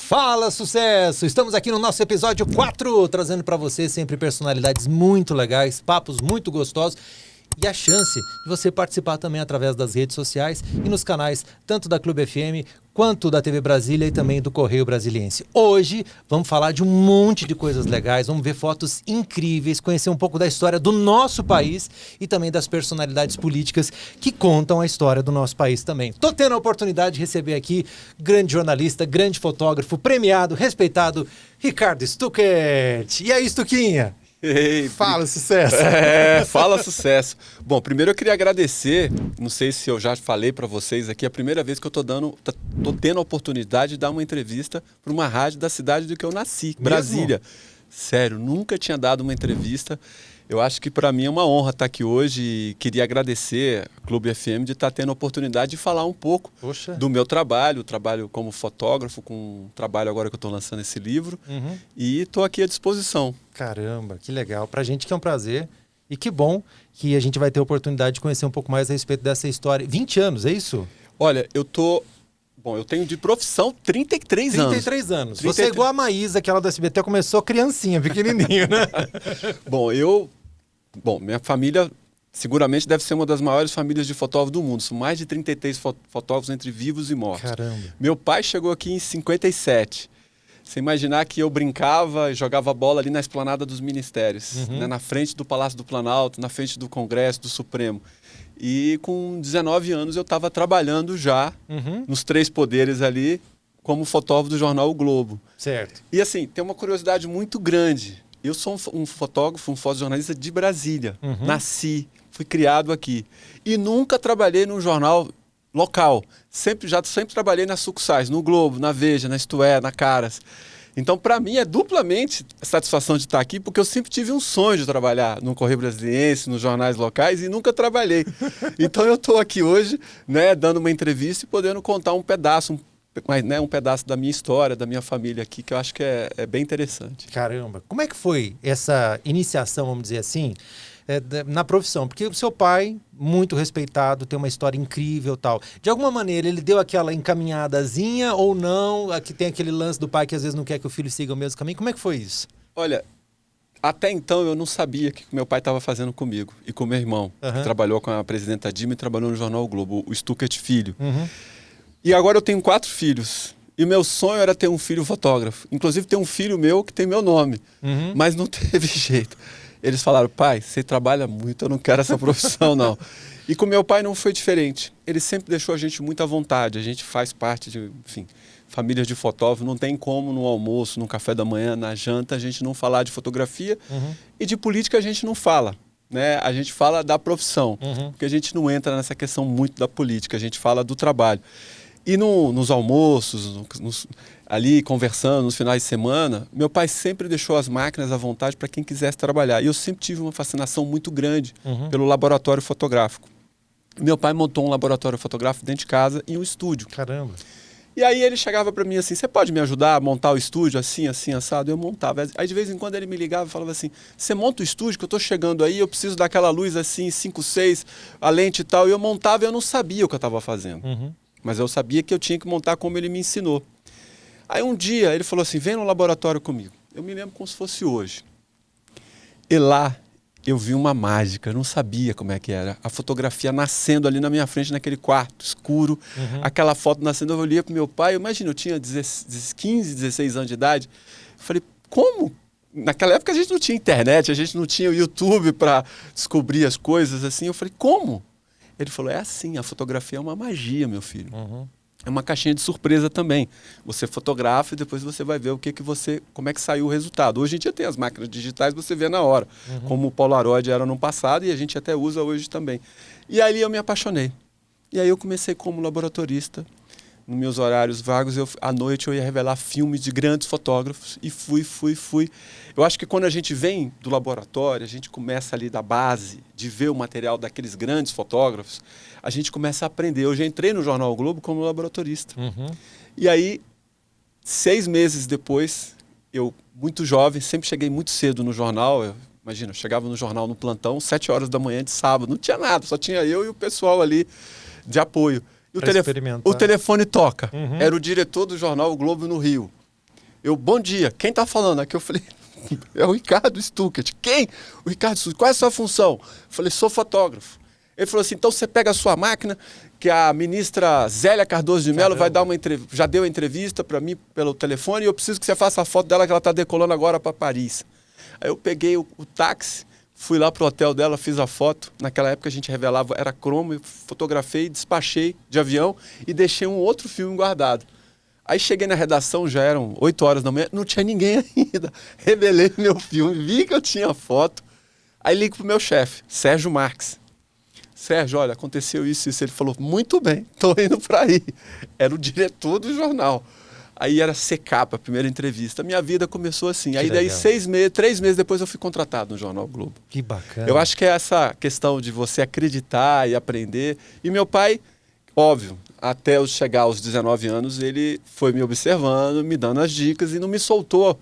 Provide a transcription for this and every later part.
Fala, sucesso! Estamos aqui no nosso episódio 4, trazendo para você sempre personalidades muito legais, papos muito gostosos e a chance de você participar também através das redes sociais e nos canais tanto da Clube FM quanto da TV Brasília e também do Correio Brasiliense. Hoje vamos falar de um monte de coisas legais, vamos ver fotos incríveis, conhecer um pouco da história do nosso país e também das personalidades políticas que contam a história do nosso país também. Tô tendo a oportunidade de receber aqui grande jornalista, grande fotógrafo, premiado, respeitado, Ricardo Stuckert. E aí, Stuquinha? Ei, fala, sucesso! Fala, sucesso! Bom, primeiro eu queria agradecer, não sei se eu já falei para vocês aqui, é a primeira vez que eu tô tendo a oportunidade de dar uma entrevista para uma rádio da cidade do que eu nasci, Brasília. Sério, nunca tinha dado uma entrevista. Eu acho que para mim é uma honra estar aqui hoje e queria agradecer a Clube FM de estar tendo a oportunidade de falar um pouco do meu trabalho como fotógrafo, com o trabalho agora que eu estou lançando esse livro, e estou aqui à disposição. Caramba, que legal. Pra gente que é um prazer e que bom que a gente vai ter a oportunidade de conhecer um pouco mais a respeito dessa história. 20 anos, é isso? Olha, eu tenho de profissão 33 anos. 33 anos. Você é igual a Maísa, aquela do SBT, começou criancinha, pequenininho, né? Minha família seguramente deve ser uma das maiores famílias de fotógrafos do mundo. São mais de 33 fotógrafos entre vivos e mortos. Caramba. Meu pai chegou aqui em 57. Você imaginar que eu brincava e jogava bola ali na esplanada dos ministérios, né, na frente do Palácio do Planalto, na frente do Congresso, do Supremo. E com 19 anos eu estava trabalhando já nos três poderes ali como fotógrafo do jornal O Globo. Certo. E assim, tem uma curiosidade muito grande. Eu sou um fotógrafo, um fotojornalista de Brasília. Nasci, fui criado aqui. E nunca trabalhei num jornal local. Sempre trabalhei nas sucursais, no Globo, na Veja, na Isto É, na Caras. Então, para mim, é duplamente a satisfação de estar aqui, porque eu sempre tive um sonho de trabalhar no Correio Brasiliense, nos jornais locais, e nunca trabalhei. Então, eu estou aqui hoje, né, dando uma entrevista e podendo contar um pedaço da minha história, da minha família aqui, que eu acho que é bem interessante. Caramba, como é que foi essa iniciação, vamos dizer assim, na profissão? Porque o seu pai, muito respeitado, tem uma história incrível e tal. De alguma maneira, ele deu aquela encaminhadazinha ou não? Aqui tem aquele lance do pai que às vezes não quer que o filho siga o mesmo caminho. Como é que foi isso? Olha, até então eu não sabia o que meu pai estava fazendo comigo e com meu irmão, que trabalhou com a presidenta Dilma e trabalhou no jornal O Globo, o Stuckert Filho. E agora eu tenho 4 filhos. E o meu sonho era ter um filho fotógrafo. Inclusive tem um filho meu que tem meu nome. Mas não teve jeito. Eles falaram, pai, você trabalha muito, eu não quero essa profissão, não. E com meu pai não foi diferente. Ele sempre deixou a gente muito à vontade. A gente faz parte de, famílias de fotógrafos. Não tem como no almoço, no café da manhã, na janta, a gente não falar de fotografia. E de política a gente não fala. Né? A gente fala da profissão. Porque a gente não entra nessa questão muito da política. A gente fala do trabalho. E nos almoços, ali conversando, nos finais de semana, meu pai sempre deixou as máquinas à vontade para quem quisesse trabalhar. E eu sempre tive uma fascinação muito grande pelo laboratório fotográfico. Meu pai montou um laboratório fotográfico dentro de casa e um estúdio. Caramba! E aí ele chegava para mim assim, você pode me ajudar a montar o estúdio assim, assim, assado? Eu montava. Aí de vez em quando ele me ligava e falava assim, você monta o estúdio que eu estou chegando aí, eu preciso daquela luz assim, 5:6, a lente e tal. E eu montava e eu não sabia o que eu estava fazendo. Mas eu sabia que eu tinha que montar como ele me ensinou. Aí um dia ele falou assim, vem no laboratório comigo. Eu me lembro como se fosse hoje. E lá eu vi uma mágica, eu não sabia como é que era. A fotografia nascendo ali na minha frente, naquele quarto escuro. Aquela foto nascendo, eu olhei para o meu pai. Imagina, eu tinha 15, 16 anos de idade. Eu falei, como? Naquela época a gente não tinha internet, a gente não tinha o YouTube para descobrir as coisas assim. Eu falei, como? Ele falou, é assim, a fotografia é uma magia, meu filho. É uma caixinha de surpresa também. Você fotografa e depois você vai ver como é que saiu o resultado. Hoje em dia tem as máquinas digitais, você vê na hora, como o Polaroid era no passado e a gente até usa hoje também. E ali eu me apaixonei. E aí eu comecei como laboratorista. Nos meus horários vagos, à noite eu ia revelar filmes de grandes fotógrafos e fui. Eu acho que quando a gente vem do laboratório, a gente começa ali da base, de ver o material daqueles grandes fotógrafos, a gente começa a aprender. Eu já entrei no Jornal o Globo como laboratorista. E aí, 6 meses depois, eu, muito jovem, sempre cheguei muito cedo no jornal. Imagina, eu chegava no jornal no plantão, 7 horas da manhã de sábado, não tinha nada, só tinha eu e o pessoal ali de apoio. E o telefone toca. Era o diretor do jornal O Globo no Rio. bom dia, quem tá falando? Aqui eu falei, é o Ricardo Stuckert. Quem? O Ricardo Stuckert. Qual é a sua função? Eu falei, sou fotógrafo. Ele falou assim, então você pega a sua máquina, que a ministra Zélia Cardoso de Mello vai dar uma entrevista, já deu a entrevista para mim pelo telefone, e eu preciso que você faça a foto dela, que ela está decolando agora para Paris. Aí eu peguei o táxi, fui lá pro hotel dela, fiz a foto. Naquela época a gente revelava, era cromo, eu fotografei, despachei de avião e deixei um outro filme guardado. Aí cheguei na redação, já eram 8 horas da manhã, não tinha ninguém ainda. Revelei meu filme, vi que eu tinha foto. Aí ligo pro meu chefe, Sérgio Marques. Sérgio, olha, aconteceu isso e isso. Ele falou, muito bem, tô indo para aí. Era o diretor do jornal. Aí era secapa, a primeira entrevista. Minha vida começou assim. Aí daí 3 meses depois eu fui contratado no Jornal Globo. Que bacana. Eu acho que é essa questão de você acreditar e aprender. E meu pai, óbvio, até eu chegar aos 19 anos, ele foi me observando, me dando as dicas e não me soltou,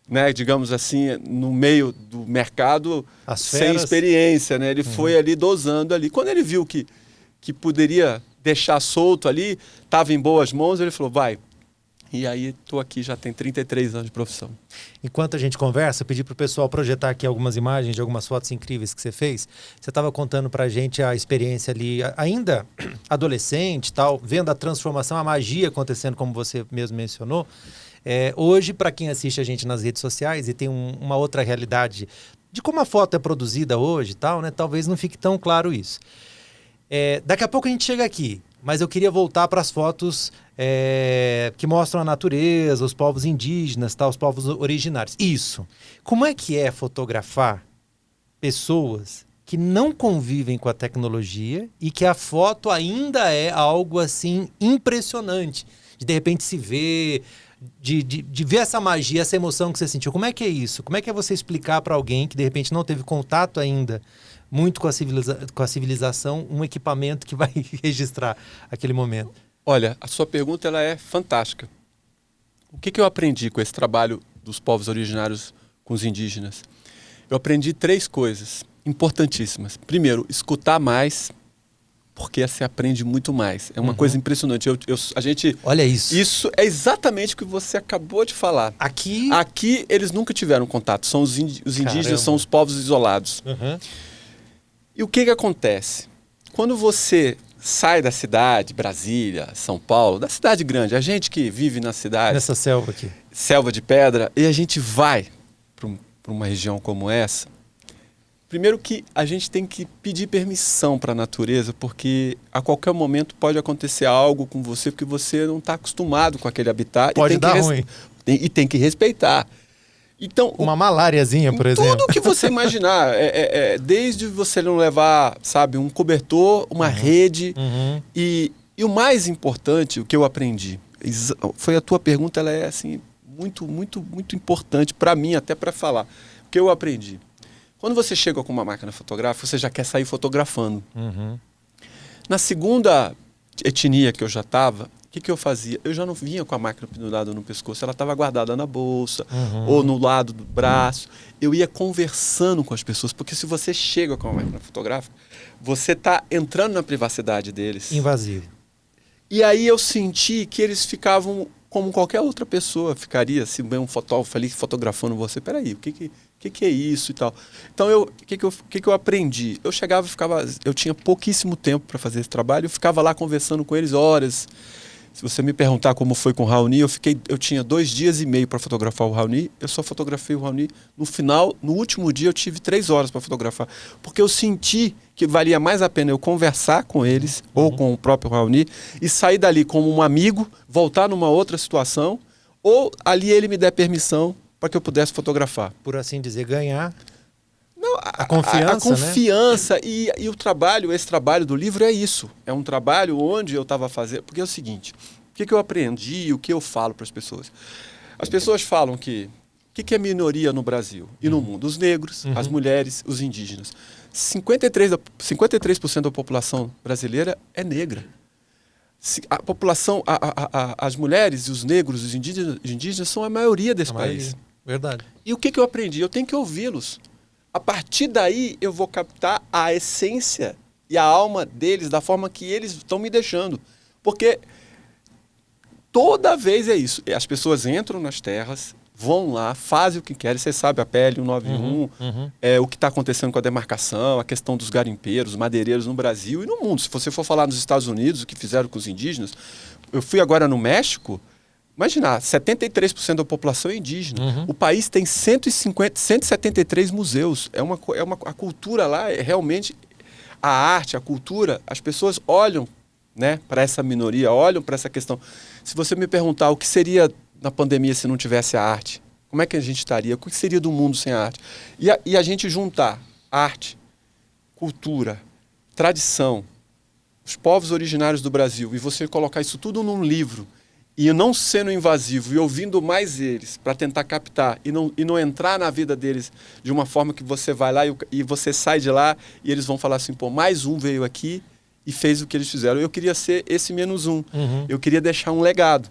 né, digamos assim, no meio do mercado sem experiência, né? Ele foi ali dosando ali. Quando ele viu que poderia deixar solto ali, estava em boas mãos, ele falou, vai. E aí estou aqui, já tem 33 anos de profissão. Enquanto a gente conversa, eu pedi para o pessoal projetar aqui algumas imagens de algumas fotos incríveis que você fez. Você estava contando para a gente a experiência ali, ainda adolescente, tal, vendo a transformação, a magia acontecendo, como você mesmo mencionou. Hoje, para quem assiste a gente nas redes sociais e tem uma outra realidade de como a foto é produzida hoje e tal, né? Talvez não fique tão claro isso. Daqui a pouco a gente chega aqui, mas eu queria voltar para as fotos que mostram a natureza, os povos indígenas, tá? Os povos originários. Isso. Como é que é fotografar pessoas que não convivem com a tecnologia e que a foto ainda é algo assim impressionante? De repente se ver, de ver essa magia, essa emoção que você sentiu. Como é que é isso? Como é que é você explicar para alguém que de repente não teve contato ainda muito com a civilização, um equipamento que vai registrar aquele momento? Olha, a sua pergunta ela é fantástica. O que eu aprendi com esse trabalho dos povos originários com os indígenas? Eu aprendi 3 coisas importantíssimas. Primeiro, escutar mais, porque você aprende muito mais. É uma coisa impressionante. A gente, olha isso. Isso é exatamente o que você acabou de falar. Aqui eles nunca tiveram contato. São os indígenas, são os povos isolados. E o que acontece? Quando você sai da cidade, Brasília, São Paulo, da cidade grande, a gente que vive na cidade... Nessa selva aqui. Selva de pedra, e a gente vai para uma região como essa, primeiro que a gente tem que pedir permissão para a natureza, porque a qualquer momento pode acontecer algo com você, porque você não está acostumado com aquele habitat. Pode dar ruim. E tem que respeitar. Então, uma maláriazinha, por exemplo. Tudo que você imaginar, desde você não levar, sabe, um cobertor, uma rede, e o mais importante, o que eu aprendi, foi a tua pergunta, ela é assim, muito, muito, muito importante para mim, até para falar. O que eu aprendi? Quando você chega com uma máquina fotográfica, você já quer sair fotografando. Na segunda etnia que eu já estava, o que eu fazia? Eu já não vinha com a máquina pendurada no pescoço, ela estava guardada na bolsa ou no lado do braço. Eu ia conversando com as pessoas, porque se você chega com a máquina fotográfica, você está entrando na privacidade deles. Invasivo. E aí eu senti que eles ficavam como qualquer outra pessoa ficaria, se bem um fotógrafo ali fotografando você. Peraí, o que é isso e tal? Então, o que eu aprendi? Eu chegava, eu tinha pouquíssimo tempo para fazer esse trabalho, eu ficava lá conversando com eles horas. Se você me perguntar como foi com o Raoni, eu tinha 2 dias e meio para fotografar o Raoni. Eu só fotografei o Raoni. No último dia, eu tive 3 horas para fotografar. Porque eu senti que valia mais a pena eu conversar com eles, ou com o próprio Raoni, e sair dali como um amigo, voltar numa outra situação, ou ali ele me der permissão para que eu pudesse fotografar. Por assim dizer, ganhar... Não, a confiança, a confiança, né? E o trabalho, esse trabalho do livro é isso. É um trabalho onde eu estava fazendo... Porque é o seguinte, o que eu aprendi e o que eu falo para as pessoas? As pessoas falam que... O que é minoria no Brasil e no mundo? Os negros, as mulheres, os indígenas. 53% da população brasileira é negra. A população, as mulheres, os negros, os indígenas são a maioria desse país. Verdade. E o que eu aprendi? Eu tenho que ouvi-los. A partir daí, eu vou captar a essência e a alma deles da forma que eles estão me deixando. Porque toda vez é isso. As pessoas entram nas terras, vão lá, fazem o que querem. Você sabe a PL 191, o que está acontecendo com a demarcação, a questão dos garimpeiros, madeireiros no Brasil e no mundo. Se você for falar nos Estados Unidos, o que fizeram com os indígenas, eu fui agora no México, imagina, 73% da população é indígena. O país tem 173 museus. A cultura lá é realmente a arte, a cultura. As pessoas olham, né, para essa minoria, olham para essa questão. Se você me perguntar o que seria na pandemia se não tivesse a arte, como é que a gente estaria? O que seria do mundo sem a arte? E a gente juntar arte, cultura, tradição, os povos originários do Brasil, e você colocar isso tudo num livro, e não sendo invasivo, e ouvindo mais eles, para tentar captar, e não entrar na vida deles de uma forma que você vai lá e você sai de lá, e eles vão falar assim, pô, mais um veio aqui e fez o que eles fizeram. Eu queria ser esse -1. Eu queria deixar um legado.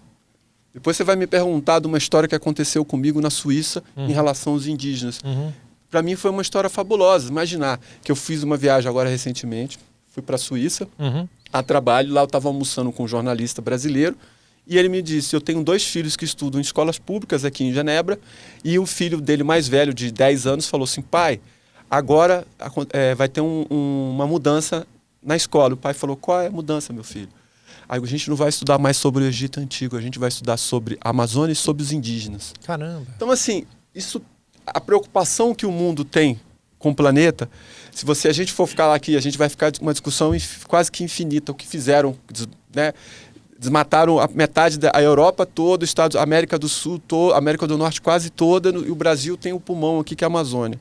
Depois você vai me perguntar de uma história que aconteceu comigo na Suíça em relação aos indígenas. Para mim foi uma história fabulosa. Imaginar que eu fiz uma viagem agora recentemente, fui para a Suíça, a trabalho, lá eu estava almoçando com um jornalista brasileiro, e ele me disse, eu tenho 2 filhos que estudam em escolas públicas aqui em Genebra, e o filho dele mais velho, de 10 anos, falou assim, pai, agora vai ter uma mudança na escola. O pai falou, qual é a mudança, meu filho? Aí a gente não vai estudar mais sobre o Egito Antigo, a gente vai estudar sobre a Amazônia e sobre os indígenas. Caramba. Então, assim, a preocupação que o mundo tem com o planeta, a gente for ficar aqui, a gente vai ficar uma discussão quase que infinita. O que fizeram, né? Desmataram a metade da Europa toda, Estados, América do Sul, América do Norte quase toda, e o Brasil tem o pulmão aqui, que é a Amazônia.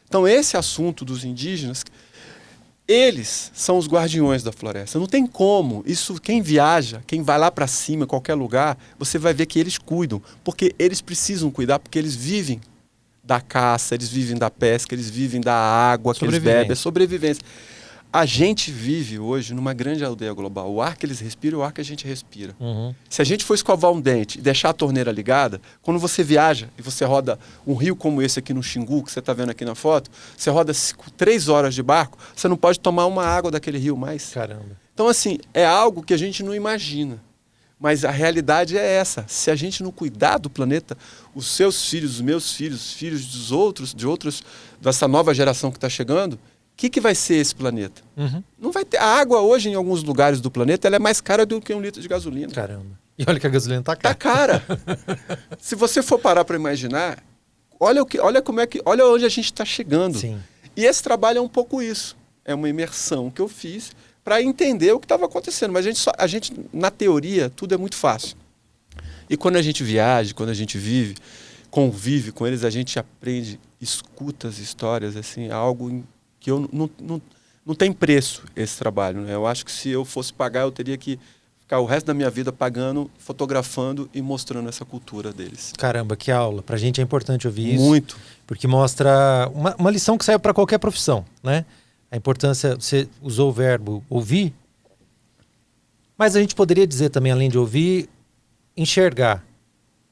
Então, esse assunto dos indígenas, eles são os guardiões da floresta. Não tem como. Isso, quem viaja, quem vai lá para cima, qualquer lugar, você vai ver que eles cuidam. Porque eles precisam cuidar, porque eles vivem da caça, eles vivem da pesca, eles vivem da água que eles bebem, é sobrevivência. A gente vive hoje numa grande aldeia global. O ar que eles respiram é o ar que a gente respira. Se a gente for escovar um dente e deixar a torneira ligada, quando você viaja e você roda um rio como esse aqui no Xingu, que você está vendo aqui na foto, você roda 3 horas de barco, você não pode tomar uma água daquele rio mais. Caramba. Então, assim, é algo que a gente não imagina. Mas a realidade é essa. Se a gente não cuidar do planeta, os seus filhos, os meus filhos, os filhos dos outros, dessa nova geração que está chegando, o que vai ser esse planeta? Não vai ter. A água hoje, em alguns lugares do planeta, ela é mais cara do que 1 litro de gasolina. Caramba. E olha que a gasolina tá cara. Tá cara. Se você for parar para imaginar, olha onde a gente está chegando. Sim. E esse trabalho é um pouco isso. É uma imersão que eu fiz para entender o que estava acontecendo. Mas a gente, na teoria, tudo é muito fácil. E quando a gente viaja, quando a gente convive com eles, a gente aprende, escuta as histórias, assim, algo que não tem preço esse trabalho, né? Eu acho que se eu fosse pagar, eu teria que ficar o resto da minha vida pagando, fotografando e mostrando essa cultura deles. Caramba, que aula. Pra gente é importante ouvir isso. Muito. Porque mostra uma lição que serve para qualquer profissão, né? A importância, você usou o verbo ouvir, mas a gente poderia dizer também, além de ouvir, enxergar,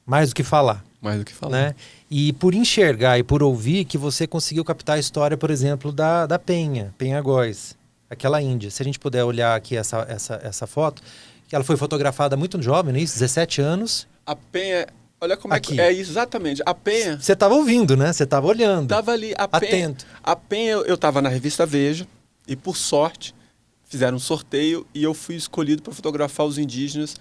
mais do que falar. Mais do que falar. Né? E por enxergar e por ouvir que você conseguiu captar a história, por exemplo, da Penha Góes, aquela índia. Se a gente puder olhar aqui essa foto, que ela foi fotografada muito jovem, não é isso? 17 anos. A Penha, olha como aqui. É exatamente. A Penha... Você estava ouvindo, né? Você estava olhando. Estava ali. Atento. A Penha, eu estava na revista Veja e, por sorte, fizeram um sorteio e eu fui escolhido para fotografar os indígenas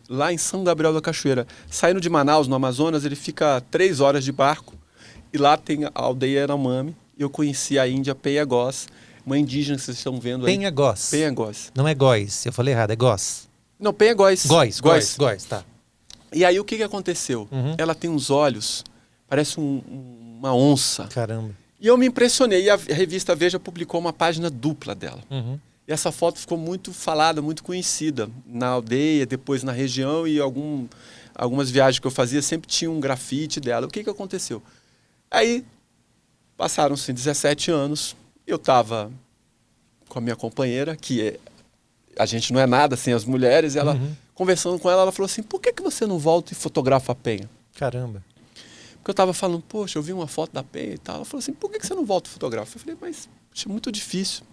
lá em São Gabriel da Cachoeira. Saindo de Manaus, no Amazonas, ele fica 3 horas de barco e lá tem a aldeia Yanomami. E eu conheci a índia Penha Góes, uma indígena que vocês estão vendo aí. Penha Góes. Penha Góes. Não é Góes, eu falei errado, é Góes. Não, Penha Góes. Góes, tá. E aí o que aconteceu? Ela tem uns olhos, parece uma onça. Caramba. E eu me impressionei. E a revista Veja publicou uma página dupla dela. E essa foto ficou muito falada, muito conhecida na aldeia, depois na região, e algumas viagens que eu fazia sempre tinha um grafite dela. O que aconteceu? Aí passaram-se 17 anos, eu estava com a minha companheira, a gente não é nada sem as mulheres, e ela, conversando com ela, ela falou assim, por que você não volta e fotografa a Penha? Caramba. Porque eu estava falando, poxa, eu vi uma foto da Penha e tal. Ela falou assim, por que você não volta e fotografa? Eu falei, mas é muito difícil.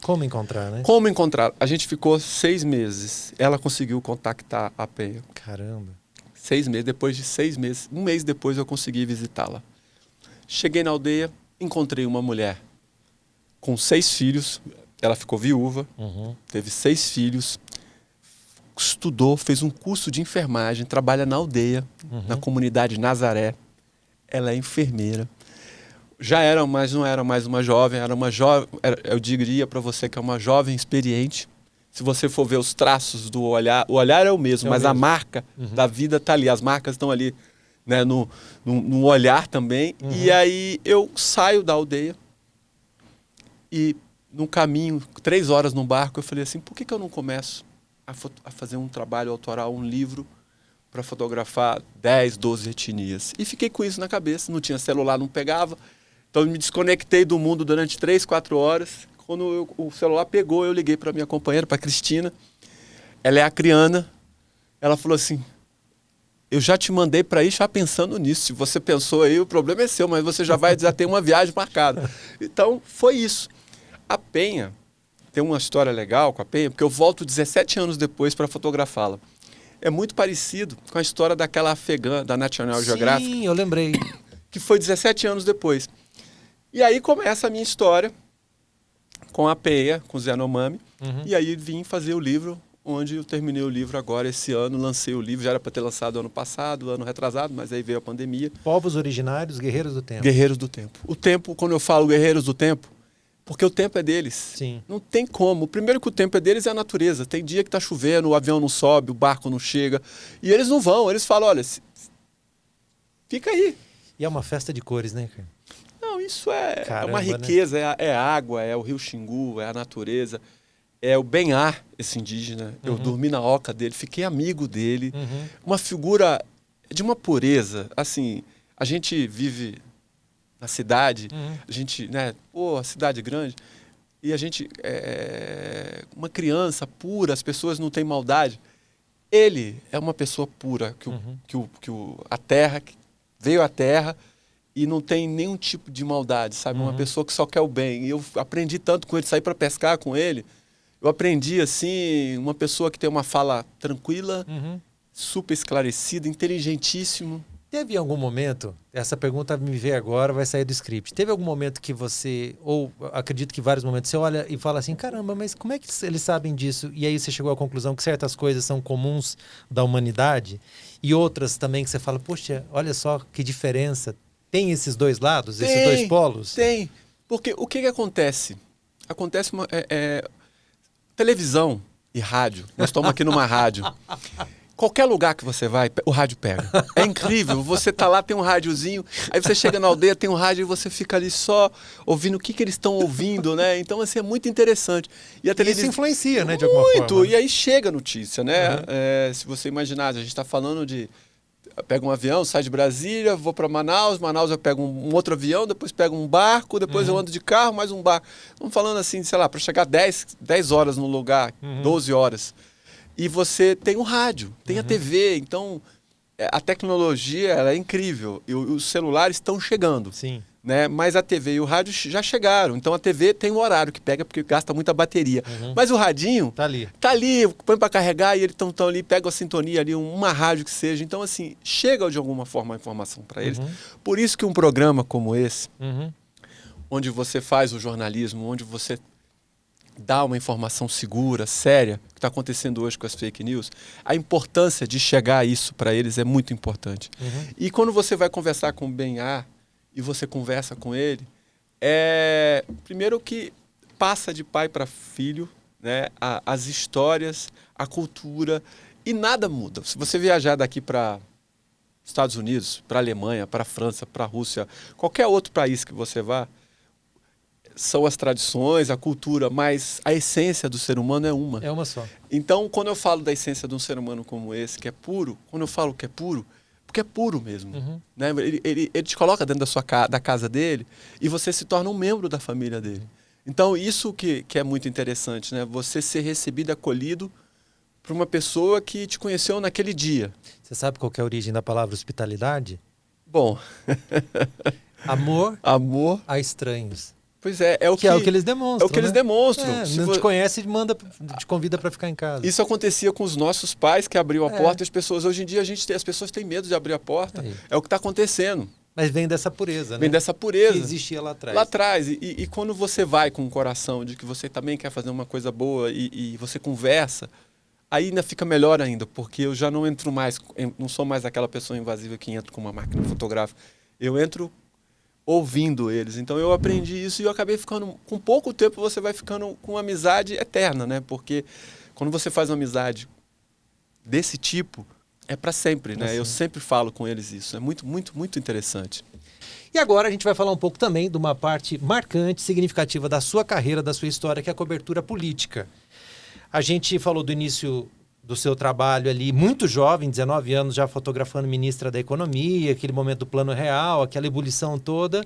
Como encontrar, né? Como encontrar? A gente ficou 6 meses. Ela conseguiu contactar a Penha. Caramba. 6 meses. Depois de 6 meses, um mês depois eu consegui visitá-la. Cheguei na aldeia, encontrei uma mulher com 6 filhos. Ela ficou viúva, teve 6 filhos, estudou, fez um curso de enfermagem, trabalha na aldeia, na comunidade Nazaré. Ela é enfermeira. Já era, mas não era mais uma jovem, era uma jovem, eu diria para você que é uma jovem experiente. Se você for ver os traços do olhar, o olhar é o mesmo, mas a marca da vida está ali, as marcas estão ali, né, no olhar também. E aí eu saio da aldeia e no caminho, 3 horas no barco, eu falei assim, por que eu não começo a fazer um trabalho autoral, um livro para fotografar 10, 12 etnias? E fiquei com isso na cabeça, não tinha celular, não pegava. Então eu me desconectei do mundo durante 3, 4 horas. Quando o celular pegou, eu liguei para minha companheira, para Cristina. Ela é acriana. Ela falou assim, eu já te mandei para ir já pensando nisso. Se você pensou aí, o problema é seu, mas você já tem uma viagem marcada. Então foi isso. A Penha, tem uma história legal com a Penha, porque eu volto 17 anos depois para fotografá-la. É muito parecido com a história daquela afegã da National Geographic. Sim, eu lembrei. Que foi 17 anos depois. E aí começa a minha história com a Penha, com o Zé Yanomami. E aí vim fazer o livro, onde eu terminei o livro agora esse ano, lancei o livro, já era para ter lançado ano passado, ano retrasado, mas aí veio a pandemia. Povos originários, guerreiros do tempo. Guerreiros do tempo. O tempo, quando eu falo guerreiros do tempo, porque o tempo é deles. Sim. Não tem como. Primeiro que o tempo é deles é a natureza. Tem dia que está chovendo, o avião não sobe, o barco não chega. E eles não vão. Eles falam, olha, fica aí. E é uma festa de cores, né, cara? Não, isso é Caramba, uma riqueza. Né? É água, é o rio Xingu, é a natureza. É o Benhar, esse indígena. Eu dormi na oca dele, fiquei amigo dele. Uma figura de uma pureza. Assim, a gente vive na cidade, a gente, né, pô, a cidade é grande, e a gente uma criança pura, as pessoas não têm maldade. Ele é uma pessoa pura, a terra, que veio à terra e não tem nenhum tipo de maldade, sabe? Uma pessoa que só quer o bem. E eu aprendi tanto com ele, sair para pescar com ele. Eu aprendi, assim, uma pessoa que tem uma fala tranquila, super esclarecida, inteligentíssimo. Teve algum momento, essa pergunta me veio agora, vai sair do script. Teve algum momento que você, ou acredito que vários momentos, você olha e fala assim, caramba, mas como é que eles sabem disso? E aí você chegou à conclusão que certas coisas são comuns da humanidade e outras também que você fala, poxa, olha só que diferença. Tem esses dois lados, esses dois polos? Tem. Porque o que acontece? Acontece televisão e rádio. Nós estamos aqui numa rádio. Qualquer lugar que você vai, o rádio pega. É incrível. Você tá lá, tem um rádiozinho, aí você chega na aldeia, tem um rádio e você fica ali só ouvindo o que eles estão ouvindo, né? Então, assim, é muito interessante. E a televisão... Isso influencia, né, de alguma forma. Muito. E aí chega a notícia, né? Se você imaginar, a gente está falando de... Eu pego um avião, saio de Brasília, vou para Manaus eu pego um outro avião, depois pego um barco, depois eu ando de carro, mais um barco. Estamos falando assim, sei lá, para chegar 10 horas no lugar, 12 horas. E você tem o rádio, tem a TV, então a tecnologia ela é incrível. E os celulares estão chegando. Sim. Né? Mas a TV e o rádio já chegaram. Então a TV tem um horário que pega porque gasta muita bateria. Mas o radinho tá ali, põe para carregar e eles estão ali, pega a sintonia ali, uma rádio que seja. Então assim, chega de alguma forma a informação para eles. Por isso que um programa como esse, onde você faz o jornalismo, onde você dá uma informação segura, séria, que está acontecendo hoje com as fake news, a importância de chegar a isso para eles é muito importante. E quando você vai conversar com o Benhar, e você conversa com ele, primeiro que passa de pai para filho, né? As histórias, a cultura, e nada muda. Se você viajar daqui para Estados Unidos, para a Alemanha, para a França, para a Rússia, qualquer outro país que você vá, são as tradições, a cultura, mas a essência do ser humano é uma. É uma só. Então, quando eu falo da essência de um ser humano como esse, que é puro, quando eu falo que é puro, porque é puro mesmo. Né? Ele te coloca dentro da casa dele e você se torna um membro da família dele. Então, isso que é muito interessante, né? Você ser recebido, acolhido por uma pessoa que te conheceu naquele dia. Você sabe qual que é a origem da palavra hospitalidade? Bom... Amor Amor a estranhos. Pois é, é o que eles demonstram. É o que eles demonstram. Não te conhece e te convida para ficar em casa. Isso acontecia com os nossos pais que abriam a porta e as pessoas. Hoje em dia as pessoas têm medo de abrir a porta. É o que está acontecendo. Mas vem dessa pureza, né? Vem dessa pureza. Que existia lá atrás. Lá atrás. E quando você vai com o coração de que você também quer fazer uma coisa boa e você conversa, aí ainda fica melhor ainda, porque eu já não entro mais, não sou mais aquela pessoa invasiva que entra com uma máquina fotográfica. Eu entro ouvindo eles. Então eu aprendi isso e eu acabei ficando, com pouco tempo você vai ficando com uma amizade eterna, né? Porque quando você faz uma amizade desse tipo, é para sempre, né? Assim. Eu sempre falo com eles isso. É muito, muito, muito interessante. E agora a gente vai falar um pouco também de uma parte marcante, significativa da sua carreira, da sua história, que é a cobertura política. A gente falou do início do seu trabalho ali, muito jovem, 19 anos, já fotografando ministra da Economia, aquele momento do Plano Real, aquela ebulição toda.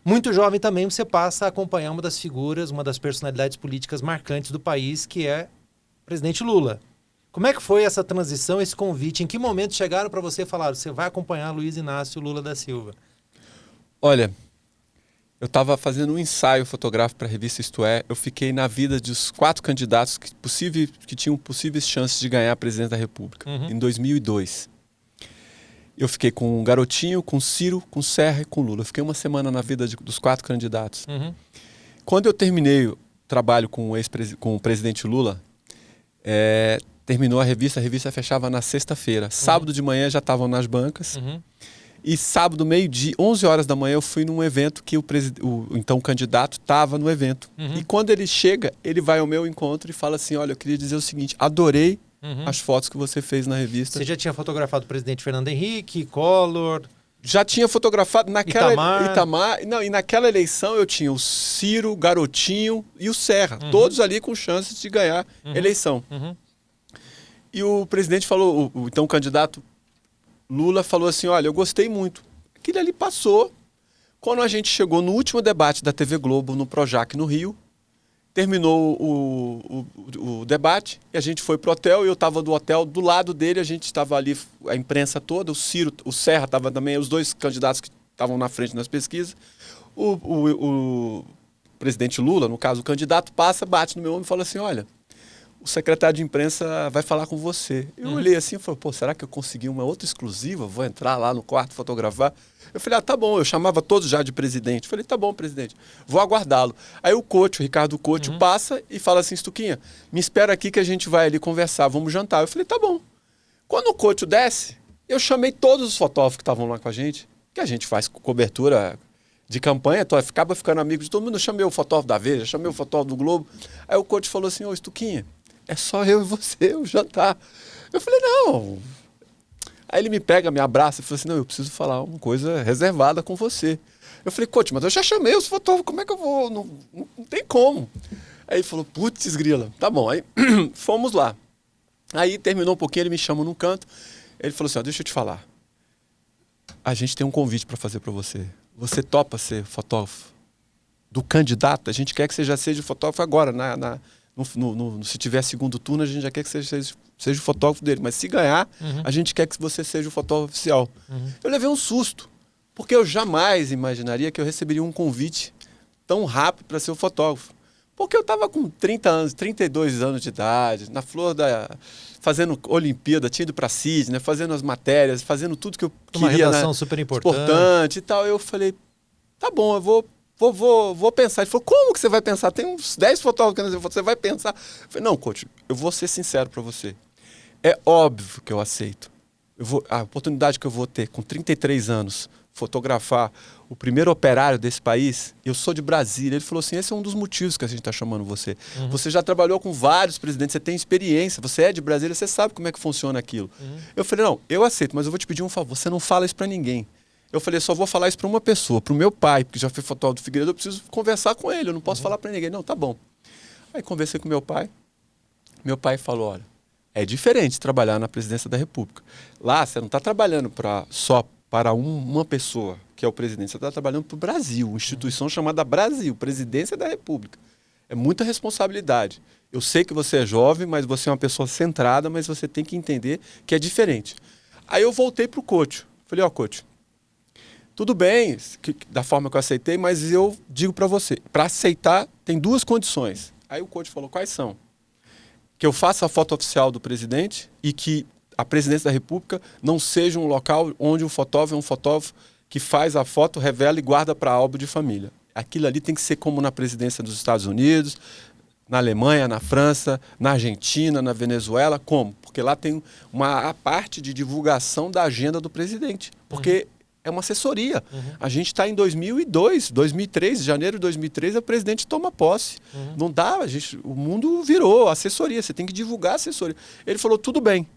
Muito jovem também você passa a acompanhar uma das figuras, uma das personalidades políticas marcantes do país, que é o presidente Lula. Como é que foi essa transição, esse convite? Em que momento chegaram para você e falaram, você vai acompanhar Luiz Inácio Lula da Silva? Olha, eu estava fazendo um ensaio fotográfico para a revista Isto É. Eu fiquei na vida dos 4 candidatos que tinham possíveis chances de ganhar a presidência da República, em 2002. Eu fiquei com o Garotinho, com o Ciro, com o Serra e com o Lula. Eu fiquei uma semana na vida dos 4 candidatos. Quando eu terminei o trabalho com o presidente Lula, terminou a revista fechava na sexta-feira. Sábado de manhã já estavam nas bancas. E sábado, meio-dia, 11 horas da manhã, eu fui num evento que o então candidato estava no evento. E quando ele chega, ele vai ao meu encontro e fala assim, olha, eu queria dizer o seguinte, adorei as fotos que você fez na revista. Você já tinha fotografado o presidente Fernando Henrique, Collor... Já tinha fotografado naquela Itamar. Não, e naquela eleição eu tinha o Ciro, o Garotinho e o Serra. Todos ali com chances de ganhar eleição. E o presidente falou, então o candidato Lula falou assim, olha, eu gostei muito. Aquilo ali passou. Quando a gente chegou no último debate da TV Globo, no Projac, no Rio, terminou o debate e a gente foi pro hotel e eu estava do hotel do lado dele, a gente estava ali, a imprensa toda, o Ciro, o Serra estava também, os 2 candidatos que estavam na frente nas pesquisas. O presidente Lula, no caso, o candidato passa, bate no meu ombro e fala assim, olha, o secretário de imprensa vai falar com você. Eu olhei assim e falei, pô, será que eu consegui uma outra exclusiva? Vou entrar lá no quarto fotografar? Eu falei, tá bom, eu chamava todos já de presidente. Eu falei, tá bom, presidente, vou aguardá-lo. Aí o Ricardo Couto, passa e fala assim, Stuquinha, me espera aqui que a gente vai ali conversar, vamos jantar. Eu falei, tá bom. Quando o Couto desce, eu chamei todos os fotógrafos que estavam lá com a gente, que a gente faz cobertura de campanha, acaba ficando amigo de todo mundo. Eu chamei o fotógrafo da Veja, chamei o fotógrafo do Globo. Aí o Couto falou assim, ô Stuquinha, é só eu e você, o jantar. Eu falei, não. Aí ele me pega, me abraça e fala assim, não, eu preciso falar uma coisa reservada com você. Eu falei, Couto, mas eu já chamei os fotógrafos, como é que eu vou? Não tem como. Aí ele falou, putz, grila. Tá bom, aí fomos lá. Aí terminou um pouquinho, ele me chama num canto. Ele falou assim, ó, deixa eu te falar. A gente tem um convite para fazer para você. Você topa ser fotógrafo do candidato? A gente quer que você já seja fotógrafo agora, se tiver segundo turno, a gente já quer que você seja o fotógrafo dele. Mas se ganhar, a gente quer que você seja o fotógrafo oficial. Eu levei um susto, porque eu jamais imaginaria que eu receberia um convite tão rápido para ser o fotógrafo. Porque eu estava com 30 anos, 32 anos de idade, na flor fazendo Olimpíada, tinha ido para Sydney, fazendo as matérias, fazendo tudo que eu queria. Uma redação super importante e tal. Eu falei, tá bom, eu vou pensar. Ele falou, como que você vai pensar? Tem uns 10 fotógrafos que você vai pensar. Eu falei, não, Couto, eu vou ser sincero para você. É óbvio que eu aceito. A oportunidade que eu vou ter com 33 anos, fotografar o primeiro operário desse país, eu sou de Brasília. Ele falou assim, esse é um dos motivos que a gente está chamando você. Você já trabalhou com vários presidentes, você tem experiência, você é de Brasília, você sabe como é que funciona aquilo. Eu falei, não, eu aceito, mas eu vou te pedir um favor, você não fala isso para ninguém. Eu falei, só vou falar isso para uma pessoa, para o meu pai, porque já foi fotógrafo do Figueiredo, eu preciso conversar com ele, eu não posso falar para ninguém. Não, tá bom. Aí conversei com meu pai falou, olha, é diferente trabalhar na presidência da República. Lá você não está trabalhando só para uma pessoa, que é o presidente, você está trabalhando para o Brasil, uma instituição chamada Brasil, Presidência da República. É muita responsabilidade. Eu sei que você é jovem, mas você é uma pessoa centrada, mas você tem que entender que é diferente. Aí eu voltei para o Couto. Falei, ó, Couto, Tudo bem, da forma que eu aceitei, mas eu digo para você, para aceitar tem 2 condições. Aí o coach falou, quais são? Que eu faça a foto oficial do presidente e que a presidência da República não seja um local onde um fotógrafo que faz a foto, revela e guarda para álbum de família. Aquilo ali tem que ser como na presidência dos Estados Unidos, na Alemanha, na França, na Argentina, na Venezuela. Como? Porque lá tem a parte de divulgação da agenda do presidente. Porque é uma assessoria. A gente está em 2003, janeiro de 2003, o presidente toma posse. Não dá, o mundo virou assessoria, você tem que divulgar a assessoria. Ele falou, tudo bem.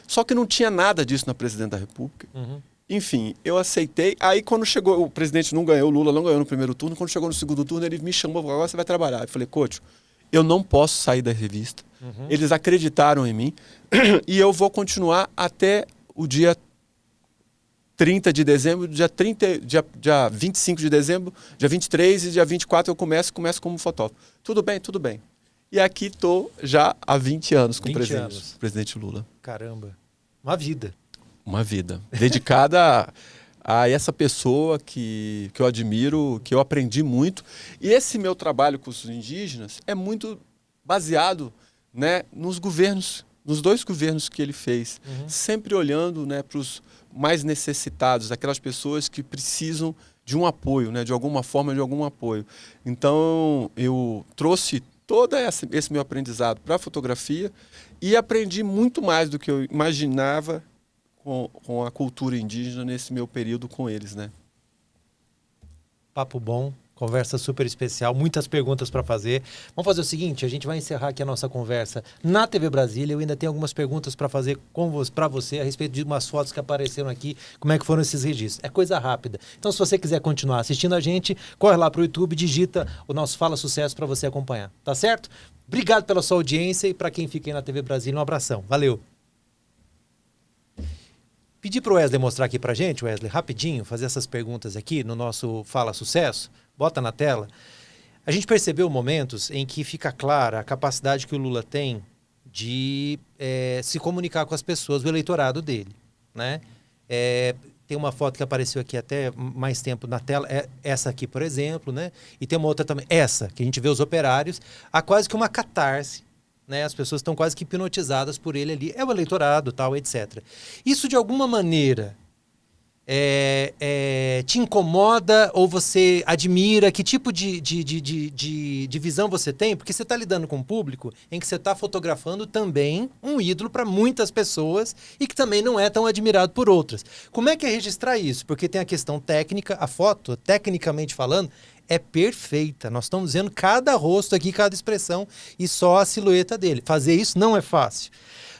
Só que não tinha nada disso na presidente da República. Enfim, eu aceitei. Aí quando chegou, o presidente não ganhou, o Lula não ganhou no primeiro turno, quando chegou no segundo turno, ele me chamou, agora você vai trabalhar. Eu falei, coach, eu não posso sair da revista. Eles acreditaram em mim e eu vou continuar até o dia 30 de dezembro, dia 25 de dezembro, dia 23 e dia 24 eu começo como fotógrafo. Tudo bem, tudo bem. E aqui estou já há 20 anos com o presidente Lula. Caramba, uma vida. Uma vida dedicada a essa pessoa que eu admiro, que eu aprendi muito. E esse meu trabalho com os indígenas é muito baseado, né, nos governos, nos 2 governos que ele fez. Sempre olhando, né, para os mais necessitados, aquelas pessoas que precisam de um apoio, né, de alguma forma, de algum apoio. Então, eu trouxe todo esse meu aprendizado para a fotografia e aprendi muito mais do que eu imaginava com a cultura indígena nesse meu período com eles, né? Papo bom, conversa super especial, muitas perguntas para fazer. Vamos fazer o seguinte, a gente vai encerrar aqui a nossa conversa na TV Brasília. Eu ainda tenho algumas perguntas para fazer para você a respeito de umas fotos que apareceram aqui, como é que foram esses registros. É coisa rápida. Então, se você quiser continuar assistindo a gente, corre lá para o YouTube, digita o nosso Fala Sucesso para você acompanhar, tá certo? Obrigado pela sua audiência e para quem fica aí na TV Brasília, um abração. Valeu! Pedi para o Wesley mostrar aqui para a gente, Wesley, rapidinho, fazer essas perguntas aqui no nosso Fala Sucesso. Bota na tela. A gente percebeu momentos em que fica clara a capacidade que o Lula tem de se comunicar com as pessoas, o eleitorado dele, né? Tem uma foto que apareceu aqui até mais tempo na tela, essa aqui, por exemplo, né? E tem uma outra também, essa, que a gente vê os operários, há quase que uma catarse, né? As pessoas estão quase que hipnotizadas por ele ali, é o eleitorado, tal, etc. Isso, de alguma maneira, te incomoda ou você admira? Que tipo de visão você tem? Porque você está lidando com um público em que você está fotografando também um ídolo para muitas pessoas e que também não é tão admirado por outras. Como é que é registrar isso? Porque tem a questão técnica, a foto, tecnicamente falando, é perfeita. Nós estamos vendo cada rosto aqui, cada expressão e só a silhueta dele. Fazer isso não é fácil.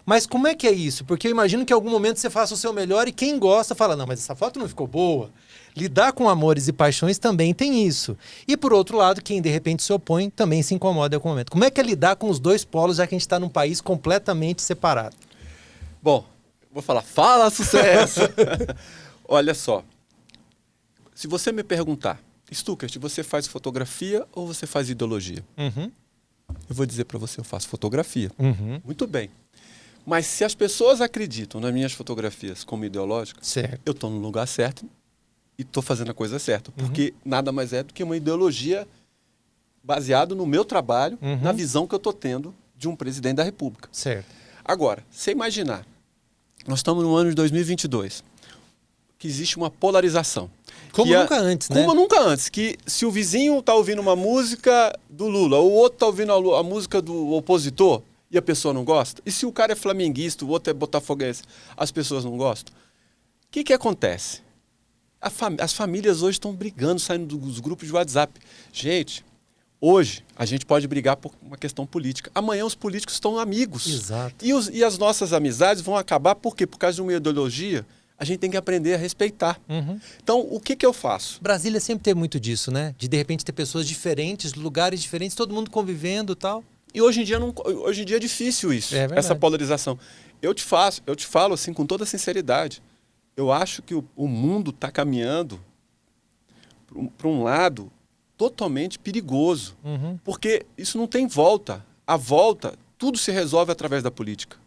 Mas como é que é isso? Porque eu imagino que em algum momento você faça o seu melhor e quem gosta fala, não, mas essa foto não ficou boa. Lidar com amores e paixões também tem isso. E por outro lado, quem de repente se opõe também se incomoda em algum momento. Como é que é lidar com os 2 polos, já que a gente está num país completamente separado? Bom, vou falar, fala sucesso! Olha só, se você me perguntar, Stuckert, você faz fotografia ou você faz ideologia? Eu vou dizer para você, eu faço fotografia. Muito bem. Mas se as pessoas acreditam nas minhas fotografias como ideológicas, certo, eu estou no lugar certo e estou fazendo a coisa certa. Porque nada mais é do que uma ideologia baseada no meu trabalho, na visão que eu estou tendo de um presidente da República. Certo. Agora, você imaginar, nós estamos no ano de 2022, que existe uma polarização. Como nunca antes, né? Como nunca antes. Que se o vizinho está ouvindo uma música do Lula, o outro está ouvindo a música do opositor e a pessoa não gosta, e se o cara é flamenguista, o outro é botafoguense, as pessoas não gostam, o que acontece? As famílias hoje estão brigando, saindo dos grupos de WhatsApp. Gente, hoje a gente pode brigar por uma questão política. Amanhã os políticos estão amigos. Exato. E as nossas amizades vão acabar por quê? Por causa de uma ideologia. A gente tem que aprender a respeitar. Então, o que eu faço? Brasília sempre teve muito disso, né? De repente ter pessoas diferentes, lugares diferentes, todo mundo convivendo e tal. E hoje em dia é difícil isso, essa polarização. Eu te falo assim com toda sinceridade. Eu acho que o mundo está caminhando para um lado totalmente perigoso. Porque isso não tem volta. A volta, tudo se resolve através da política.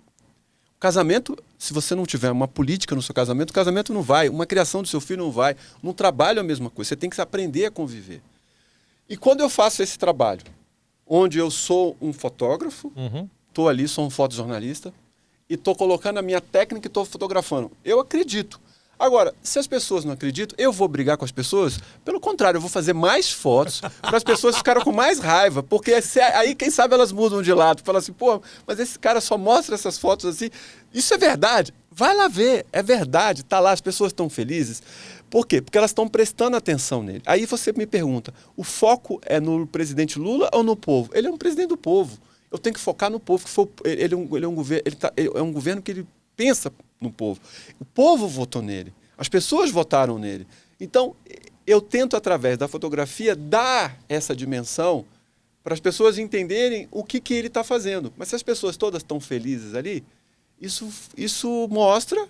Casamento, se você não tiver uma política no seu casamento, o casamento não vai. Uma criação do seu filho não vai. No trabalho é a mesma coisa. Você tem que aprender a conviver. E quando eu faço esse trabalho, onde eu sou um fotógrafo, estou ali, sou um fotojornalista, e estou colocando a minha técnica e estou fotografando. Eu acredito. Agora, se as pessoas não acreditam, eu vou brigar com as pessoas? Pelo contrário, eu vou fazer mais fotos para as pessoas ficarem com mais raiva, porque aí, quem sabe, elas mudam de lado. Falam assim, pô, mas esse cara só mostra essas fotos assim. Isso é verdade? Vai lá ver, é verdade, tá lá, as pessoas estão felizes. Por quê? Porque elas estão prestando atenção nele. Aí você me pergunta, o foco é no presidente Lula ou no povo? Ele é um presidente do povo. Eu tenho que focar no povo, que ele é um governo que ele pensa no povo. O povo votou nele. As pessoas votaram nele. Então, eu tento, através da fotografia, dar essa dimensão para as pessoas entenderem o que ele está fazendo. Mas se as pessoas todas estão felizes ali, isso mostra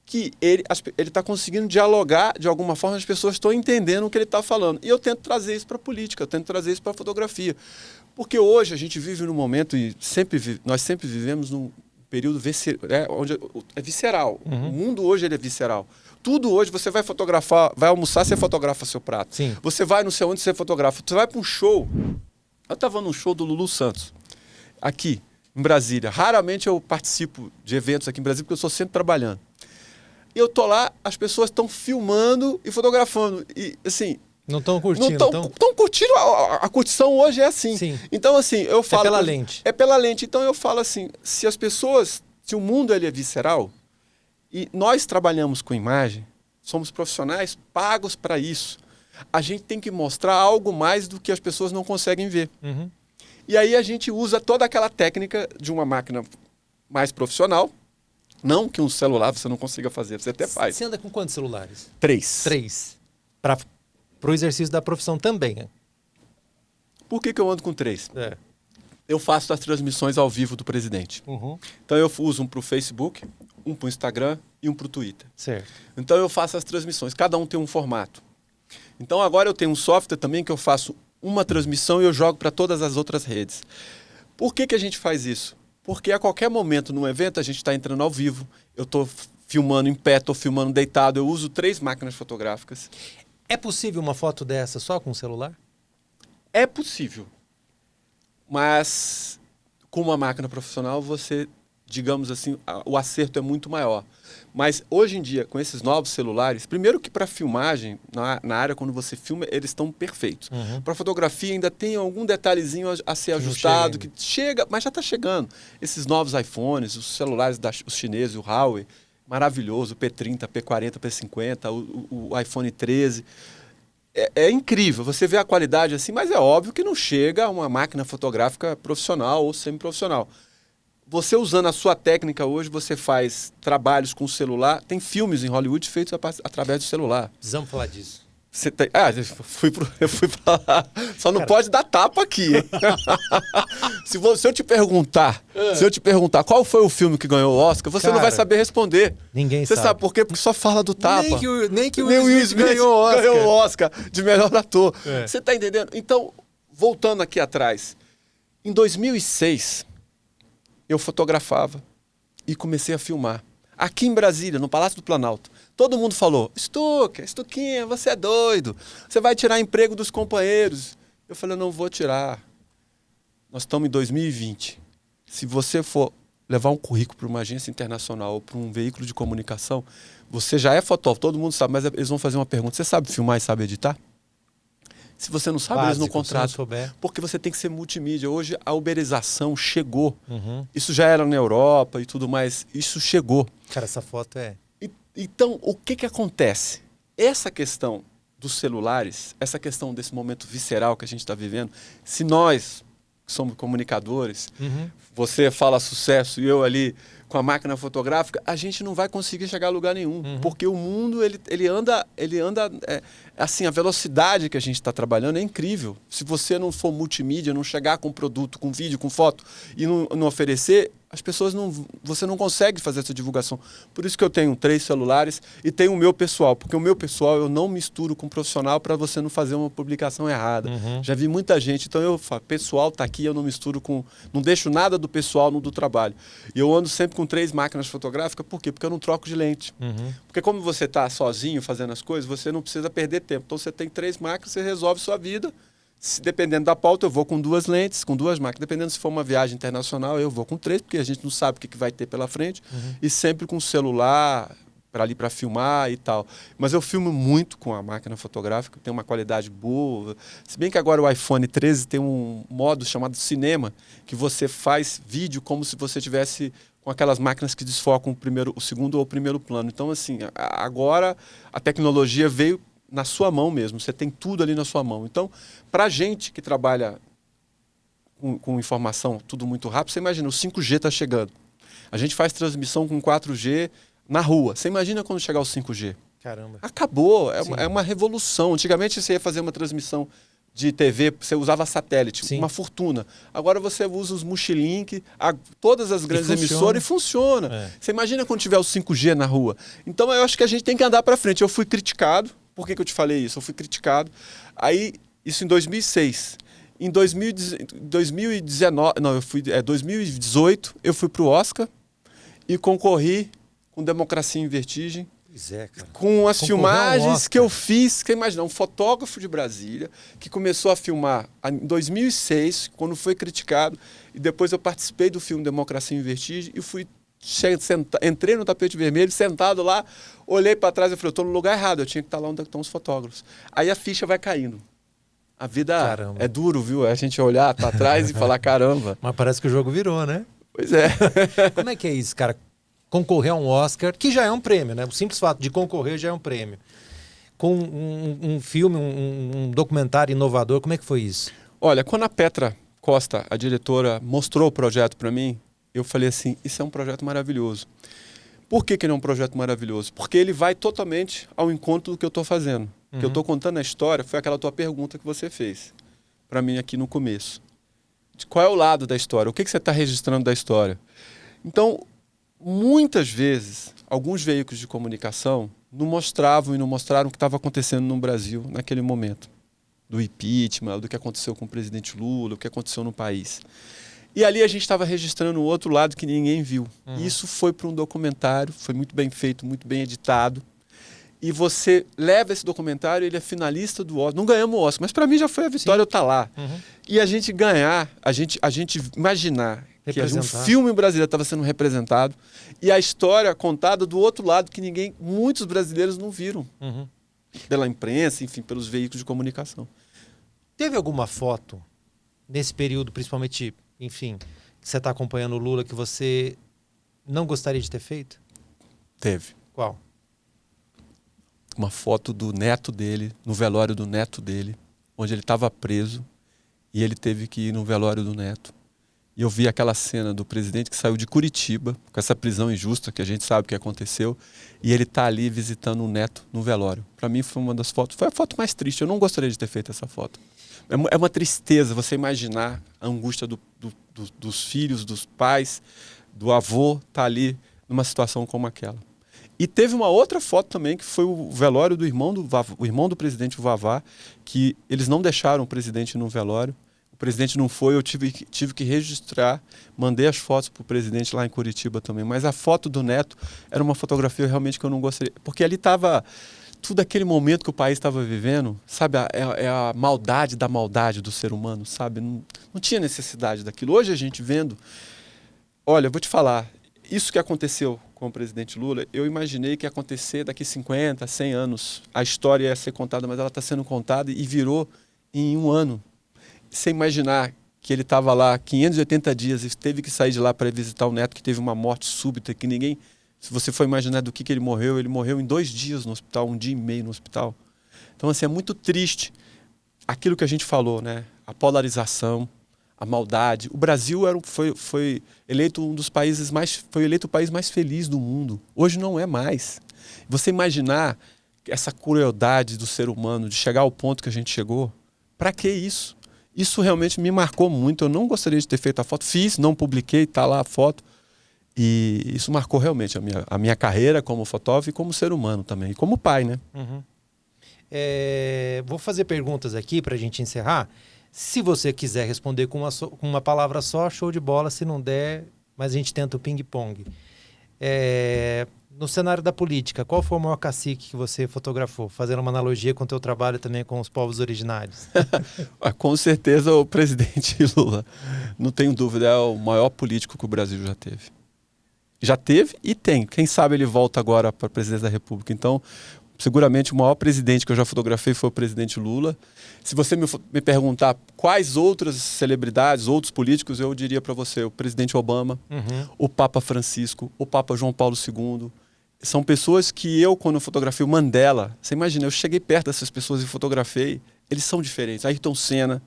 que ele está conseguindo dialogar de alguma forma, as pessoas estão entendendo o que ele está falando. E eu tento trazer isso para a política, eu tento trazer isso para a fotografia. Porque hoje a gente vive num momento, e nós sempre vivemos num período onde é visceral. O mundo hoje ele é visceral. Tudo hoje, você vai fotografar, vai almoçar, você fotografa seu prato. Sim. Você vai não sei onde, você fotografa. Você vai para um show. Eu estava num show do Lulu Santos, aqui em Brasília. Raramente eu participo de eventos aqui em Brasília, porque eu estou sempre trabalhando. E eu tô lá, as pessoas estão filmando e fotografando. E, assim... Não estão curtindo. Não estão curtindo. A curtição hoje é assim. Sim. Então, assim, eu falo... É pela lente. É pela lente. Então, eu falo assim, se o mundo ele é visceral, e nós trabalhamos com imagem, somos profissionais pagos para isso, a gente tem que mostrar algo mais do que as pessoas não conseguem ver. E aí a gente usa toda aquela técnica de uma máquina mais profissional. Não que um celular você não consiga fazer, você até faz. Você anda com quantos celulares? 3. 3. Para o exercício da profissão também, né? Por que eu ando com 3? Eu faço as transmissões ao vivo do presidente. Então eu uso um para o Facebook, um para o Instagram e um para o Twitter. Certo. Então eu faço as transmissões, cada um tem um formato. Então agora eu tenho um software também que eu faço uma transmissão e eu jogo para todas as outras redes. Por que a gente faz isso? Porque a qualquer momento num evento a gente está entrando ao vivo, eu estou filmando em pé, estou filmando deitado, eu uso 3 máquinas fotográficas. É possível uma foto dessa só com o celular? É possível, mas com uma máquina profissional você, digamos assim, o acerto é muito maior. Mas hoje em dia, com esses novos celulares, primeiro que para filmagem, na área quando você filma, eles estão perfeitos. Para fotografia ainda tem algum detalhezinho a ser ajustado, que chega, mas já está chegando. Esses novos iPhones, os celulares os chineses, o Huawei, maravilhoso, o P30, P40, P50, o iPhone 13. É incrível, você vê a qualidade assim, mas é óbvio que não chega a uma máquina fotográfica profissional ou semi-profissional. Você usando a sua técnica hoje, você faz trabalhos com o celular. Tem filmes em Hollywood feitos através do celular. Precisamos falar disso. Eu fui pra lá. Só não pode dar tapa aqui. Se eu te perguntar, qual foi o filme que ganhou o Oscar, você não vai saber responder. Ninguém sabe. Você sabe por quê? Porque só fala do tapa. Nem que o Will Smith ganhou o Oscar de melhor ator. Você está entendendo? Então, voltando aqui atrás. Em 2006... eu fotografava e comecei a filmar. Aqui em Brasília, no Palácio do Planalto. Todo mundo falou, Stuquinha, você é doido. Você vai tirar emprego dos companheiros. Eu falei, não vou tirar. Nós estamos em 2020. Se você for levar um currículo para uma agência internacional ou para um veículo de comunicação, você já é fotógrafo, todo mundo sabe, mas eles vão fazer uma pergunta. Você sabe filmar e sabe editar? Se você não sabe, eles não contratam. Porque você tem que ser multimídia. Hoje a uberização chegou. Isso já era na Europa e tudo mais. Isso chegou. Cara, essa foto é... Então, o que acontece? Essa questão dos celulares, essa questão desse momento visceral que a gente está vivendo, se nós, que somos comunicadores, você fala sucesso e eu ali com a máquina fotográfica, a gente não vai conseguir chegar a lugar nenhum. Porque o mundo, ele anda assim, a velocidade que a gente está trabalhando é incrível. Se você não for multimídia, não chegar com produto, com vídeo, com foto e não oferecer, as pessoas você não consegue fazer essa divulgação. Por isso que eu tenho 3 celulares e tenho o meu pessoal, porque o meu pessoal eu não misturo com profissional para você não fazer uma publicação errada. Já vi muita gente, então eu falo, pessoal tá aqui, eu não misturo com, não deixo nada do pessoal no do trabalho. E eu ando sempre com 3 máquinas fotográficas, por quê? Porque eu não troco de lente. Porque como você tá sozinho fazendo as coisas, você não precisa perder tempo. Então você tem 3 máquinas, você resolve sua vida. Dependendo da pauta, eu vou com 2 lentes, com 2 máquinas. Dependendo se for uma viagem internacional, eu vou com 3, porque a gente não sabe o que vai ter pela frente. E sempre com o celular para filmar e tal. Mas eu filmo muito com a máquina fotográfica, tem uma qualidade boa. Se bem que agora o iPhone 13 tem um modo chamado cinema, que você faz vídeo como se você tivesse com aquelas máquinas que desfocam o segundo ou o primeiro plano. Então, assim, agora a tecnologia veio na sua mão mesmo, você tem tudo ali na sua mão. Então, para a gente que trabalha com informação, tudo muito rápido, você imagina, o 5G está chegando. A gente faz transmissão com 4G na rua. Você imagina quando chegar o 5G? Caramba. Acabou, é uma revolução. Antigamente você ia fazer uma transmissão de TV, você usava satélite, Sim. uma fortuna. Agora você usa os Multilink, todas as grandes emissoras e funciona. Você imagina quando tiver o 5G na rua? Então eu acho que a gente tem que andar para frente. Eu fui criticado. Por que eu te falei isso? Eu fui criticado. Aí, isso em 2006. Em 2019, não, 2018, eu fui para o Oscar e concorri com Democracia em Vertigem. Pois é, cara. Com as filmagens que eu fiz. Você imagina, um fotógrafo de Brasília que começou a filmar em 2006, quando foi criticado, e depois eu participei do filme Democracia em Vertigem e fui entrei no tapete vermelho, sentado lá, olhei para trás e falei, eu estou no lugar errado, eu tinha que estar lá onde estão os fotógrafos. Aí a ficha vai caindo. A vida é duro, viu? A gente olhar para trás e falar, caramba. Mas parece que o jogo virou, né? Pois é. Como é que é isso, cara? Concorrer a um Oscar, que já é um prêmio, né? O simples fato de concorrer já é um prêmio. Com um filme, um documentário inovador, como é que foi isso? Olha, quando a Petra Costa, a diretora, mostrou o projeto para mim, eu falei assim, isso é um projeto maravilhoso. Por que ele é um projeto maravilhoso? Porque ele vai totalmente ao encontro do que eu estou fazendo. O que eu estou contando a história foi aquela tua pergunta que você fez para mim aqui no começo. De qual é o lado da história? O que você está registrando da história? Então, muitas vezes, alguns veículos de comunicação não mostravam o que estava acontecendo no Brasil naquele momento. Do impeachment, do que aconteceu com o presidente Lula, o que aconteceu no país. E ali a gente estava registrando o outro lado que ninguém viu. Isso foi para um documentário, foi muito bem feito, muito bem editado. E você leva esse documentário, ele é finalista do Oscar. Não ganhamos o Oscar, mas para mim já foi a vitória eu estar lá. E a gente ganhar, a gente imaginar que um filme brasileiro estava sendo representado e a história contada do outro lado que muitos brasileiros não viram. Pela imprensa, enfim, pelos veículos de comunicação. Teve alguma foto nesse período, principalmente, enfim, que você está acompanhando o Lula, que você não gostaria de ter feito? Teve. Qual? Uma foto do neto dele, no velório do neto dele, onde ele estava preso e ele teve que ir no velório do neto. E eu vi aquela cena do presidente que saiu de Curitiba, com essa prisão injusta que a gente sabe que aconteceu, e ele está ali visitando o neto no velório. Para mim foi uma das fotos, foi a foto mais triste, eu não gostaria de ter feito essa foto. É uma tristeza você imaginar a angústia dos filhos, dos pais, do avô tá ali numa situação como aquela. E teve uma outra foto também, que foi o velório do irmão do presidente, o Vavá, que eles não deixaram o presidente no velório. O presidente não foi, eu tive que registrar, mandei as fotos para o presidente lá em Curitiba também. Mas a foto do neto era uma fotografia realmente que eu não gostaria, porque ali estava tudo aquele momento que o país estava vivendo, sabe? É a maldade da maldade do ser humano, sabe? Não tinha necessidade daquilo. Hoje a gente vendo... Olha, eu vou te falar, isso que aconteceu com o presidente Lula, eu imaginei que ia acontecer daqui 50, 100 anos. A história ia ser contada, mas ela está sendo contada e virou em um ano. Você imaginar que ele estava lá 580 dias e teve que sair de lá para visitar o neto que teve uma morte súbita, que ninguém... Se você for imaginar do que ele morreu em 2 dias no hospital, 1 dia e meio no hospital. Então, assim, é muito triste aquilo que a gente falou, né? A polarização, a maldade. O Brasil foi eleito foi eleito o país mais feliz do mundo. Hoje não é mais. Você imaginar essa crueldade do ser humano, de chegar ao ponto que a gente chegou, para que isso? Isso realmente me marcou muito. Eu não gostaria de ter feito a foto. Fiz, não publiquei, está lá a foto. E isso marcou realmente a minha carreira como fotógrafo e como ser humano também, e como pai, né? Uhum. Vou fazer perguntas aqui para a gente encerrar. Se você quiser responder com uma palavra só, show de bola. Se não der, mas a gente tenta o ping-pong. No cenário da política, qual foi o maior cacique que você fotografou? Fazendo uma analogia com o teu trabalho também com os povos originários. Com certeza o presidente Lula, não tenho dúvida, é o maior político que o Brasil já teve. Já teve e tem. Quem sabe ele volta agora para a presidência da República. Então, seguramente o maior presidente que eu já fotografei foi o presidente Lula. Se você me perguntar quais outras celebridades, outros políticos, eu diria para você o presidente Obama, o Papa Francisco, o Papa João Paulo II. São pessoas que eu, quando eu fotografei o Mandela, você imagina, eu cheguei perto dessas pessoas e fotografei, eles são diferentes. Ayrton Senna,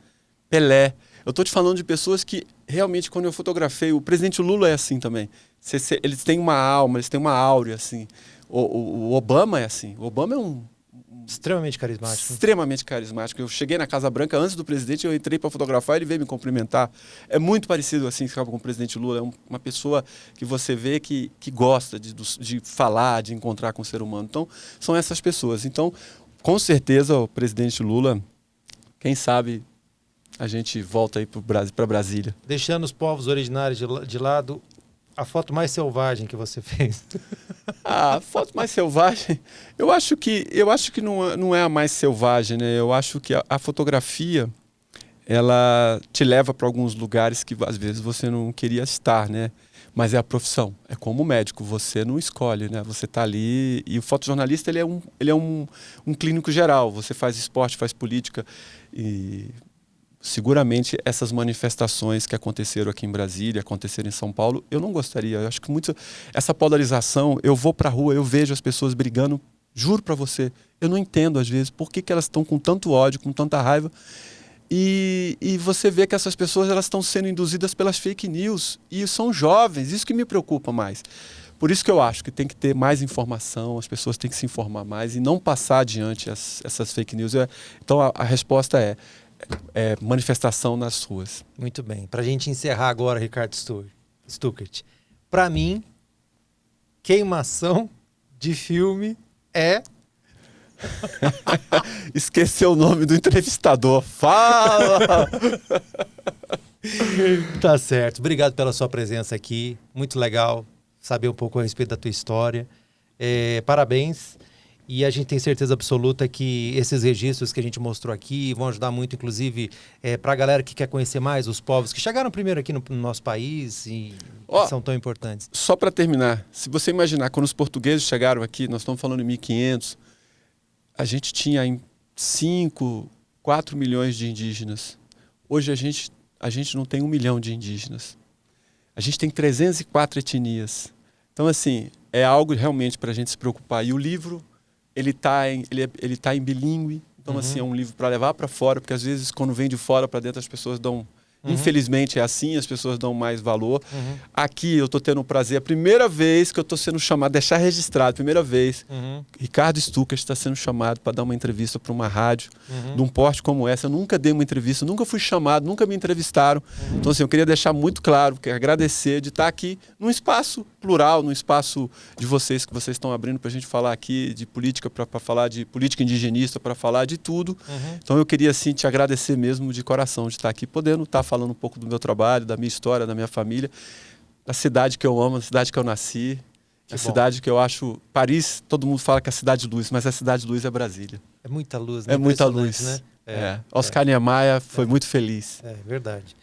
Pelé. Eu estou te falando de pessoas que realmente, quando eu fotografei, o presidente Lula é assim também. Eles têm uma alma, eles têm uma áurea, assim. O Obama é assim. O Obama é extremamente carismático. Extremamente carismático. Eu cheguei na Casa Branca antes do presidente, eu entrei para fotografar, ele veio me cumprimentar. É muito parecido assim com o presidente Lula. É uma pessoa que você vê que gosta de falar, de encontrar com o ser humano. Então, são essas pessoas. Então, com certeza, o presidente Lula, quem sabe a gente volta aí para Brasília. Deixando os povos originários de lado, a foto mais selvagem que você fez? A foto mais selvagem, eu acho que não é a mais selvagem, né? Eu acho que a fotografia, ela te leva para alguns lugares que às vezes você não queria estar, né? Mas é a profissão, é como médico, você não escolhe, né? Você está ali e o fotojornalista ele é um clínico geral. Você faz esporte, faz política e seguramente essas manifestações que aconteceram aqui em Brasília, aconteceram em São Paulo, eu não gostaria. Eu acho que muito essa polarização, eu vou para a rua, eu vejo as pessoas brigando, juro para você, eu não entendo às vezes por que elas estão com tanto ódio, com tanta raiva. E você vê que essas pessoas elas estão sendo induzidas pelas fake news e são jovens, isso que me preocupa mais. Por isso que eu acho que tem que ter mais informação, as pessoas têm que se informar mais e não passar adiante essas fake news. Então a resposta é manifestação nas ruas. Muito bem. Para a gente encerrar agora, Ricardo Stuckert, para mim, queimação de filme é... Esqueceu o nome do entrevistador. Fala! Tá certo. Obrigado pela sua presença aqui. Muito legal saber um pouco a respeito da tua história. Parabéns. E a gente tem certeza absoluta que esses registros que a gente mostrou aqui vão ajudar muito, inclusive, para a galera que quer conhecer mais os povos que chegaram primeiro aqui no nosso país e são tão importantes. Só para terminar, se você imaginar, quando os portugueses chegaram aqui, nós estamos falando em 1500, a gente tinha 5, 4 milhões de indígenas. Hoje a gente não tem 1 milhão de indígenas. A gente tem 304 etnias. Então, assim, é algo realmente para a gente se preocupar. E o livro... Ele tá em bilíngue, então assim, é um livro para levar para fora, porque às vezes quando vem de fora para dentro as pessoas dão, infelizmente é assim, as pessoas dão mais valor. Aqui eu estou tendo o prazer, a primeira vez que eu estou sendo chamado, deixar registrado, primeira vez, Ricardo Stuckert está sendo chamado para dar uma entrevista para uma rádio de um porte como essa. Eu nunca dei uma entrevista, nunca fui chamado, nunca me entrevistaram. Então assim, eu queria deixar muito claro, agradecer de estar aqui num espaço plural, num espaço de vocês que vocês estão abrindo para a gente falar aqui de política, para falar de política indigenista, para falar de tudo. Então eu queria assim te agradecer mesmo de coração de estar aqui, podendo estar falando um pouco do meu trabalho, da minha história, da minha família, da cidade que eu amo, da cidade que eu nasci, a cidade que eu acho... Paris, todo mundo fala que é a cidade de luz, mas a cidade de luz é Brasília. É muita luz, né? É muita luz. Né? Oscar Niemeyer foi muito feliz. É verdade.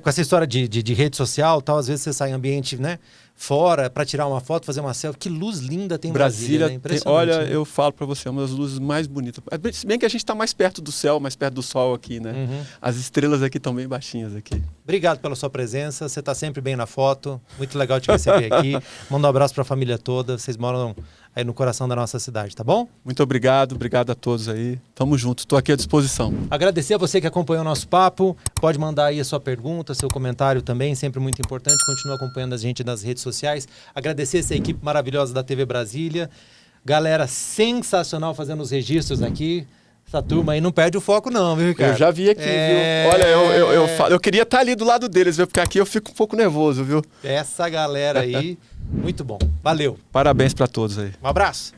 Com essa história de rede social, tal, às vezes você sai em ambiente, né, fora para tirar uma foto, fazer uma selfie. Que luz linda tem em Brasília, né? Impressionante. Olha, né? Eu falo para você, é uma das luzes mais bonitas. Se bem que a gente está mais perto do céu, mais perto do sol aqui, né? As estrelas aqui estão bem baixinhas aqui. Obrigado pela sua presença. Você está sempre bem na foto. Muito legal te receber aqui. Manda um abraço para a família toda. Vocês moram aí no coração da nossa cidade, tá bom? Muito obrigado a todos aí. Tamo junto, estou aqui à disposição. Agradecer a você que acompanhou o nosso papo. Pode mandar aí a sua pergunta, seu comentário também, sempre muito importante. Continua acompanhando a gente nas redes sociais. Agradecer essa equipe maravilhosa da TV Brasília. Galera sensacional fazendo os registros aqui. Essa turma aí não perde o foco não, viu, Ricardo? Eu já vi aqui, viu? Olha, eu queria estar ali do lado deles, viu? Porque aqui eu fico um pouco nervoso, viu? Essa galera aí, muito bom. Valeu. Parabéns para todos aí. Um abraço.